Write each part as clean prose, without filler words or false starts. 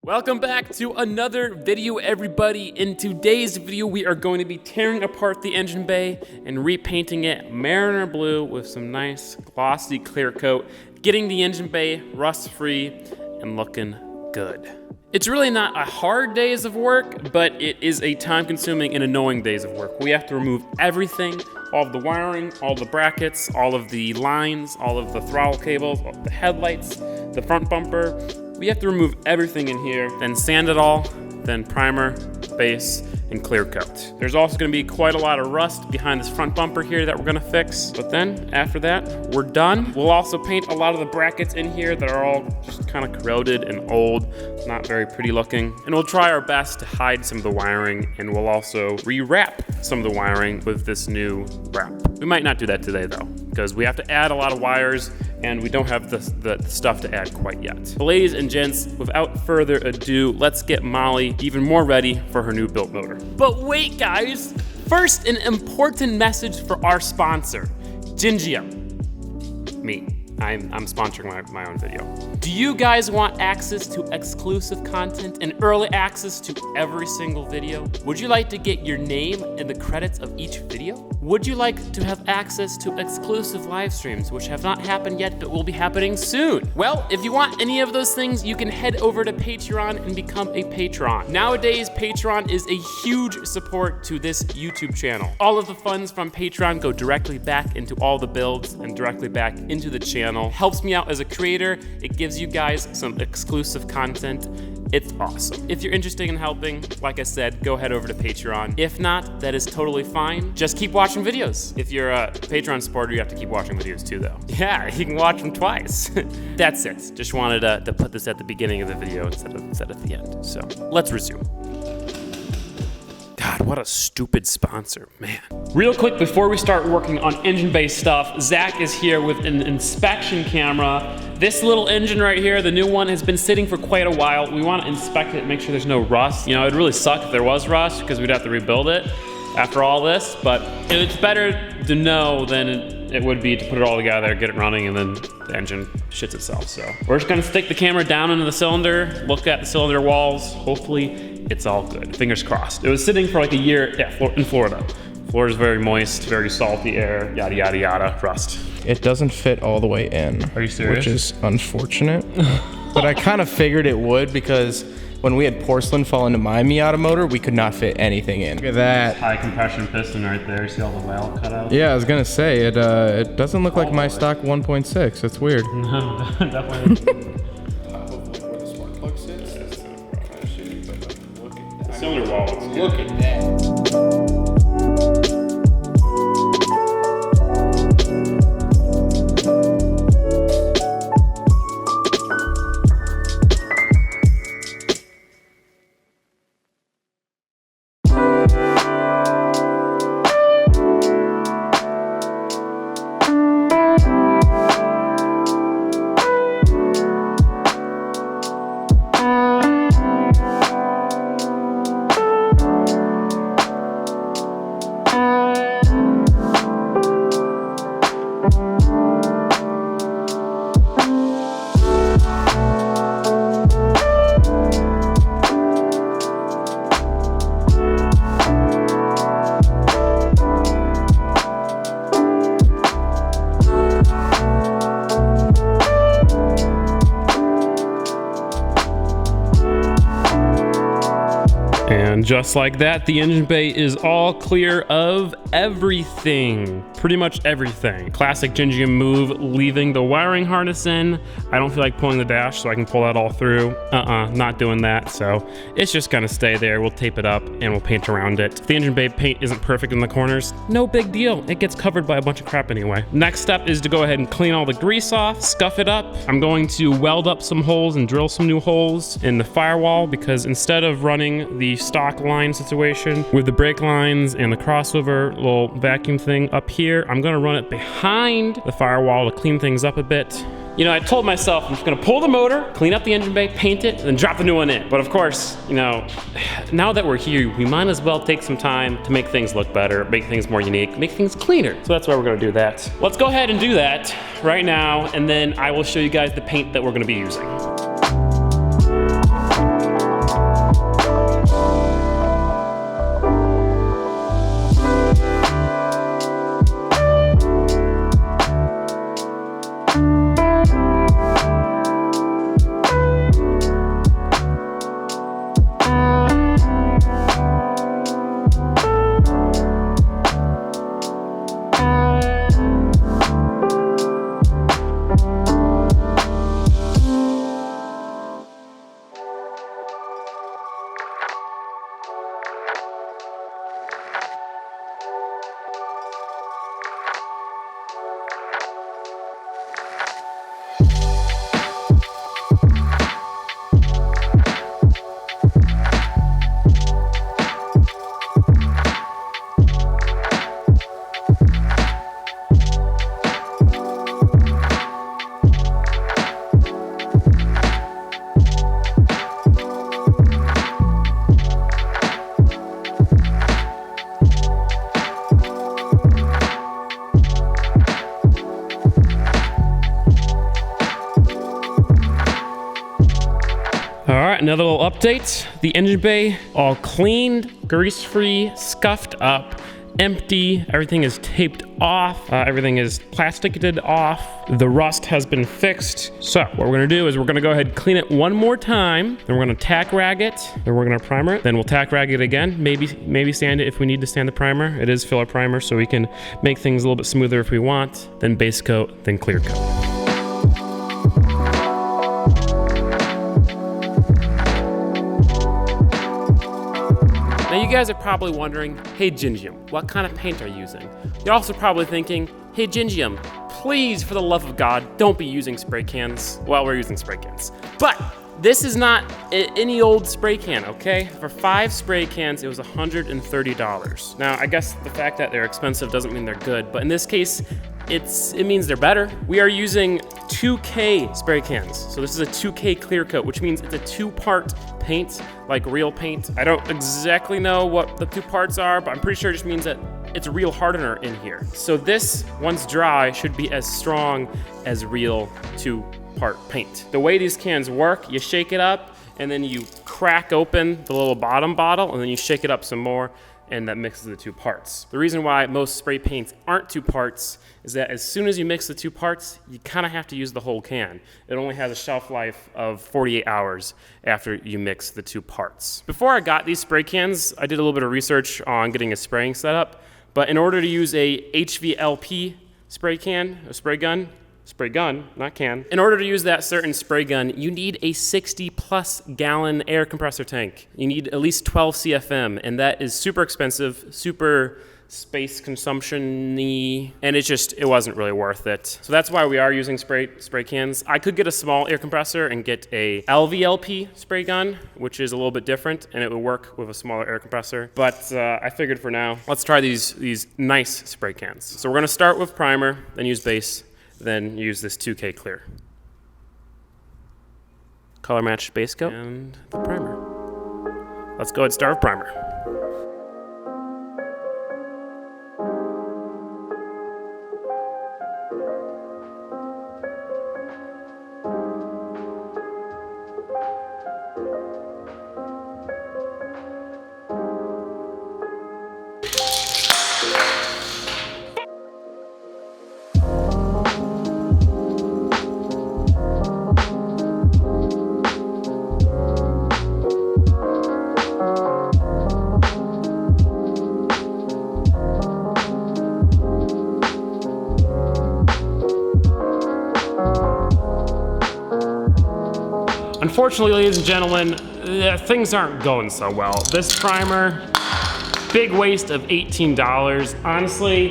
Welcome back to another video, everybody. In today's video, we are going to be tearing apart the engine bay and repainting it Mariner blue with some nice glossy clear coat, getting the engine bay rust-free and looking good. It's really not a hard days of work, but it is a time-consuming and annoying days of work. We have to remove everything, all of the wiring, all the brackets, all of the lines, all of the throttle cables, the headlights, the front bumper. We have to remove everything in here, then sand it all, then primer, base, and clear coat. There's also gonna be quite a lot of rust behind this front bumper here that we're gonna fix. But then, after that, we're done. We'll also paint a lot of the brackets in here that are all just kind of corroded and old, not very pretty looking. And we'll try our best to hide some of the wiring, and we'll also rewrap some of the wiring with this new wrap. We might not do that today though, because we have to add a lot of wires and we don't have the stuff to add quite yet. But ladies and gents, without further ado, let's get Molly even more ready for her new built motor. But wait guys, first an important message for our sponsor, Gingium. Me. I'm sponsoring my own video. Do you guys want access to exclusive content and early access to every single video? Would you like to get your name in the credits of each video? Would you like to have access to exclusive live streams, which have not happened yet, but will be happening soon? Well, if you want any of those things, you can head over to Patreon and become a patron. Nowadays, Patreon is a huge support to this YouTube channel. All of the funds from Patreon go directly back into all the builds and directly back into the channel. Helps me out as a creator. It gives you guys some exclusive content. It's awesome. If you're interested in helping, like I said, go head over to Patreon. If not, that is totally fine. Just keep watching videos. If you're a Patreon supporter, you have to keep watching videos too though. Yeah, you can watch them twice. That's it. Just wanted to put this at the beginning of the video instead at the end. So let's resume. God, what a stupid sponsor, man. Real quick before we start working on engine bay stuff, Zach is here with an inspection camera. This little engine right here, the new one, has been sitting for quite a while. We want to inspect it, make sure there's no rust. You know, it'd really suck if there was rust because we'd have to rebuild it after all this, but it's better to know than it would be to put it all together, get it running, and then the engine shits itself. So we're just gonna stick the camera down into the cylinder, look at the cylinder walls. Hopefully it's all good, fingers crossed. It was sitting for like a year in Florida. Florida's very moist, very salty air, yada, yada, yada, rust. It doesn't fit all the way in. Are you serious? Which is unfortunate. But I kind of figured it would because when we had porcelain fall into my Miata motor, we could not fit anything in. Look at that. High compression piston right there. See all the valve cut out? Yeah, I was gonna say, it doesn't look like my stock 1.6. It's weird. No, definitely. Where the spark plug sits, that's look at that. Cylinder wall. Look at that. And just like that, the engine bay is all clear of everything. Pretty much everything. Classic Gingium move, leaving the wiring harness in. I don't feel like pulling the dash, so I can pull that all through. Not doing that, so it's just gonna stay there. We'll tape it up and we'll paint around it. If the engine bay paint isn't perfect in the corners, no big deal. It gets covered by a bunch of crap anyway. Next step is to go ahead and clean all the grease off, scuff it up. I'm going to weld up some holes and drill some new holes in the firewall because instead of running the stock line situation with the brake lines and the crossover little vacuum thing up here, I'm gonna run it behind the firewall to clean things up a bit. You know, I told myself I'm just gonna pull the motor, clean up the engine bay, paint it, and then drop the new one in. But of course, you know, now that we're here, we might as well take some time to make things look better, make things more unique, make things cleaner. So that's why we're gonna do that. Let's go ahead and do that right now, and then I will show you guys the paint that we're gonna be using. right, another little update. The engine bay all cleaned, grease-free, scuffed up, empty. Everything is taped off. Everything is plasticed off. The rust has been fixed. So what we're gonna do is we're gonna go ahead and clean it one more time. Then we're gonna tack rag it. Then we're gonna primer it. Then we'll tack rag it again. Maybe sand it if we need to sand the primer. It is filler primer, so we can make things a little bit smoother if we want. Then base coat, then clear coat. Now you guys are probably wondering, hey Gingium, what kind of paint are you using? You're also probably thinking, hey Gingium, please, for the love of God, don't be using spray cans. Well, we're using spray cans. But this is not any old spray can, okay? For 5 spray cans, it was $130. Now, I guess the fact that they're expensive doesn't mean they're good, but in this case, it means they're better. We are using 2K spray cans. So this is a 2K clear coat, which means it's a 2-part paint, like real paint. I don't exactly know what the 2 parts are, but I'm pretty sure it just means that it's a real hardener in here. So this, once dry, should be as strong as real 2-part paint. The way these cans work, you shake it up, and then you crack open the little bottom bottle, and then you shake it up some more, and that mixes the 2 parts. The reason why most spray paints aren't 2 parts is that as soon as you mix the 2 parts, you kind of have to use the whole can. It only has a shelf life of 48 hours after you mix the 2 parts. Before I got these spray cans, I did a little bit of research on getting a spraying setup, but in order to use a HVLP spray gun, not can. In order to use that certain spray gun, you need a 60+ gallon air compressor tank. You need at least 12 CFM, and that is super expensive, super space consumption-y, and it wasn't really worth it. So that's why we are using spray cans. I could get a small air compressor and get a LVLP spray gun, which is a little bit different, and it would work with a smaller air compressor. But I figured for now, let's try these nice spray cans. So we're gonna start with primer, then use base, then use this 2K clear. Color matched base coat and the primer. Let's go ahead and start with primer. Unfortunately, ladies and gentlemen, things aren't going so well. This primer, big waste of $18. Honestly,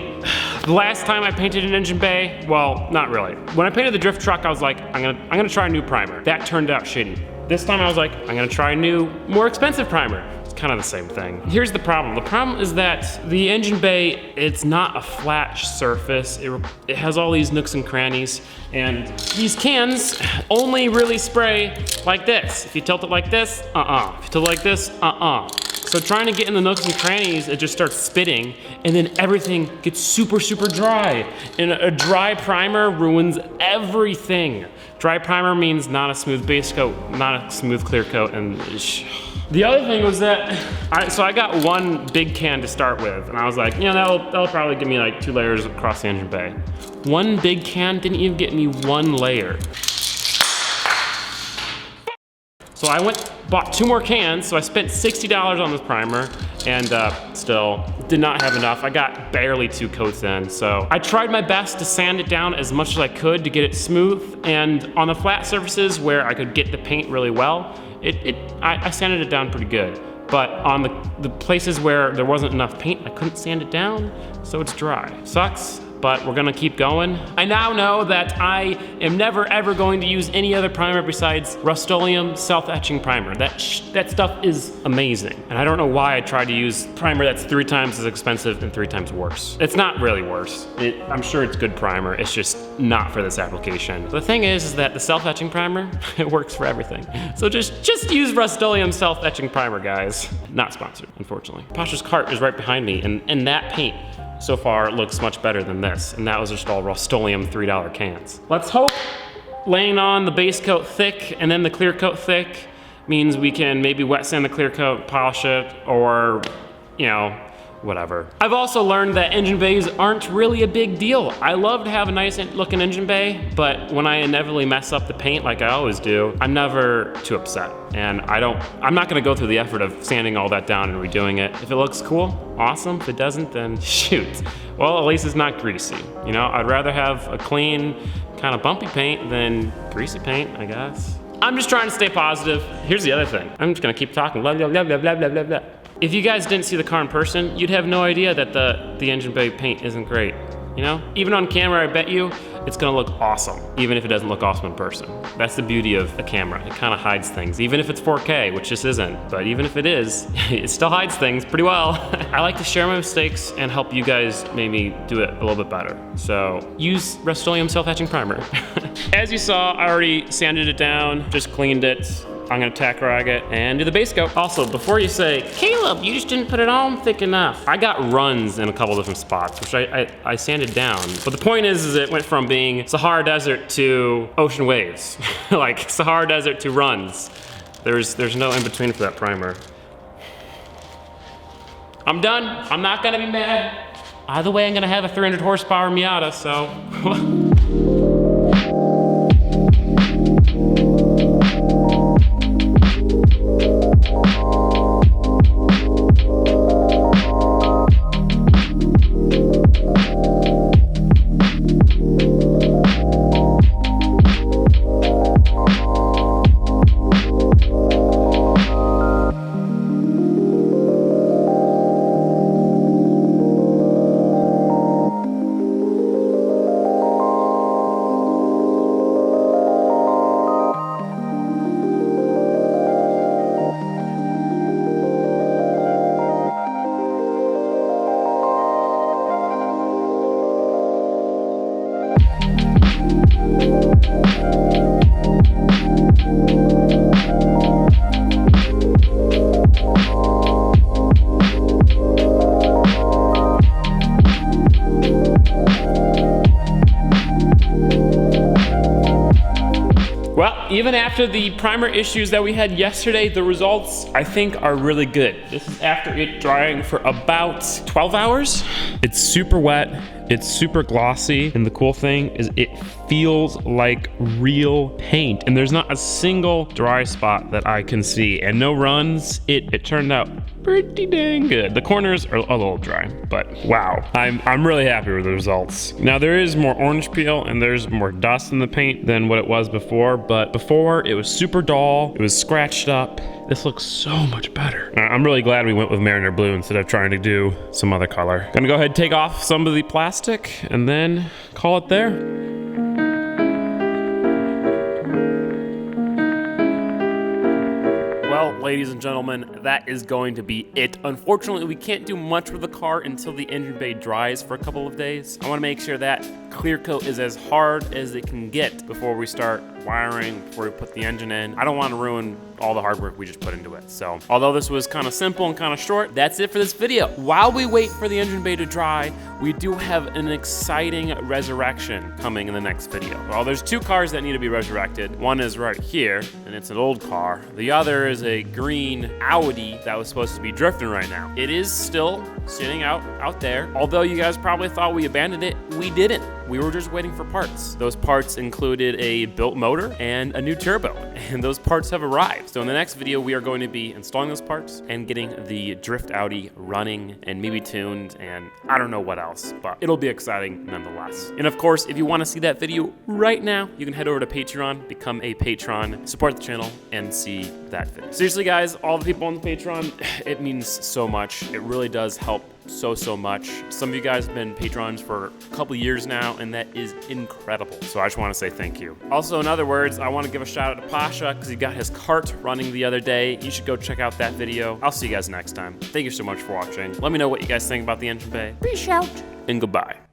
the last time I painted an engine bay, well, not really. When I painted the drift truck, I was like, I'm gonna try a new primer. That turned out shitty. This time I was like, I'm gonna try a new, more expensive primer. It's kind of the same thing. Here's the problem. The problem is that the engine bay, it's not a flat surface. It has all these nooks and crannies, and these cans only really spray like this. If you tilt it like this, If you tilt it like this, So trying to get in the nooks and crannies, it just starts spitting, and then everything gets super, super dry. And a dry primer ruins everything. Dry primer means not a smooth base coat, not a smooth clear coat, and the other thing was that, I got one big can to start with, and I was like, that'll probably give me like 2 layers across the engine bay. One big can didn't even get me 1 layer. So I bought 2 more cans, so I spent $60 on this primer, and still did not have enough. I got barely 2 coats in, so I tried my best to sand it down as much as I could to get it smooth, and on the flat surfaces where I could get the paint really well, I sanded it down pretty good. But on the places where there wasn't enough paint, I couldn't sand it down, so it's dry. Sucks, but we're gonna keep going. I now know that I am never ever going to use any other primer besides Rust-Oleum self-etching primer. That stuff is amazing. And I don't know why I tried to use primer that's 3 times as expensive and 3 times worse. It's not really worse. I'm sure it's good primer, it's just not for this application. The thing is that the self-etching primer, it works for everything. So just use Rust-Oleum self-etching primer, guys. Not sponsored, unfortunately. Pasha's cart is right behind me, and that paint so far looks much better than this, and that was just all Rust-Oleum $3 cans. Let's hope laying on the base coat thick and then the clear coat thick means we can maybe wet sand the clear coat, polish it, or, you know, whatever. I've also learned that engine bays aren't really a big deal. I love to have a nice looking engine bay, but when I inevitably mess up the paint like I always do, I'm never too upset. And I'm not gonna go through the effort of sanding all that down and redoing it. If it looks cool, awesome. If it doesn't, then shoot. Well, at least it's not greasy. You know, I'd rather have a clean, kind of bumpy paint than greasy paint, I guess. I'm just trying to stay positive. Here's the other thing. I'm just gonna keep talking, blah, blah, blah, blah, blah, blah, blah, blah. If you guys didn't see the car in person, you'd have no idea that the engine bay paint isn't great, you know? Even on camera, I bet you, it's gonna look awesome, even if it doesn't look awesome in person. That's the beauty of a camera. It kind of hides things, even if it's 4K, which this isn't. But even if it is, it still hides things pretty well. I like to share my mistakes and help you guys maybe do it a little bit better. So use Rust-Oleum self-hatching primer. As you saw, I already sanded it down, just cleaned it. I'm gonna tack rag it and do the base coat. Also, before you say, Caleb, you just didn't put it on thick enough. I got runs in a couple different spots, which I sanded down. But the point is it went from being Sahara Desert to ocean waves. Like Sahara Desert to runs. There's no in between for that primer. I'm done. I'm not gonna be mad. Either way, I'm gonna have a 300 horsepower Miata, so. Well, even after the primer issues that we had yesterday, the results, I think, are really good. This is after it drying for about 12 hours. It's super wet, it's super glossy, and the cool thing is it feels like real paint, and there's not a single dry spot that I can see, and no runs. It turned out pretty dang good. The corners are a little dry, but wow, I'm really happy with the results. Now there is more orange peel and there's more dust in the paint than what it was before, but before it was super dull, it was scratched up. This looks so much better. I'm really glad we went with Mariner Blue instead of trying to do some other color. Gonna go ahead and take off some of the plastic and then call it there. Well, ladies and gentlemen, that is going to be it. Unfortunately, we can't do much with the car until the engine bay dries for a couple of days. I want to make sure that clear coat is as hard as it can get before we start wiring, before we put the engine in. I don't want to ruin all the hard work we just put into it. So, although this was kind of simple and kind of short, that's it for this video. While we wait for the engine bay to dry, we do have an exciting resurrection coming in the next video. Well, there's two cars that need to be resurrected. One is right here, and it's an old car. The other is a green Audi that was supposed to be drifting right now. It is still sitting out there. Although you guys probably thought we abandoned it, we didn't. We were just waiting for parts. Those parts included a built motor and a new turbo, and those parts have arrived. So in the next video, we are going to be installing those parts and getting the Drift Audi running and maybe tuned, and I don't know what else, but it'll be exciting nonetheless. And of course, if you want to see that video right now, you can head over to Patreon, become a patron, support the channel, and see that video. Seriously guys, all the people on the Patreon, it means so much. It really does help so much. Some of you guys have been patrons for a couple years now, and that is incredible. So I just want to say thank you. Also, in other words, I want to give a shout out to Pasha because he got his cart running the other day. You should go check out that video. I'll see you guys next time. Thank you so much for watching. Let me know what you guys think about the engine bay. Peace out and goodbye.